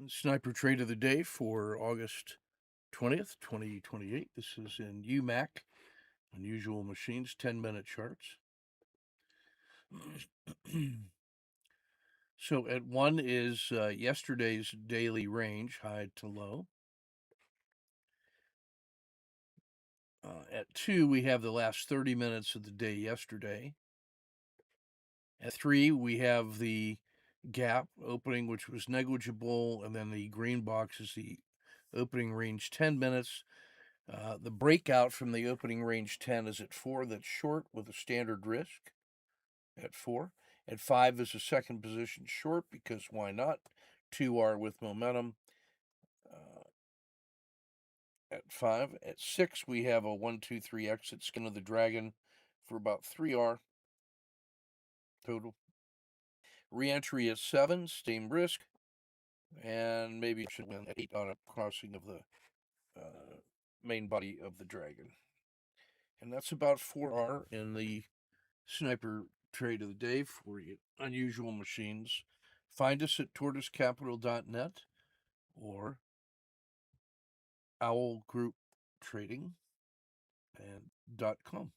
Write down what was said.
Sniper trade of the day for August 20th, 2028. This is in UMAC, Unusual Machines, 10-minute charts. So at 1 is yesterday's daily range, high to low. At 2, we have the last 30 minutes of the day yesterday. At 3, we have the gap opening, which was negligible, and then the green box is the opening range 10 minutes. The breakout from the opening range 10 is at 4, that's short with a standard risk at 4. At 5 is a second position short because why not? 2 are with momentum. At 5. At 6, we have a 1, 2, 3 exit skin of the dragon for about 3R total. Re-entry at 7, same risk, and maybe it should win at 8 on a crossing of the main body of the dragon. And that's about 4R in the sniper trade of the day for you. Unusual Machines. Find us at tortoisecapital.net or Owl Group Trading and .com.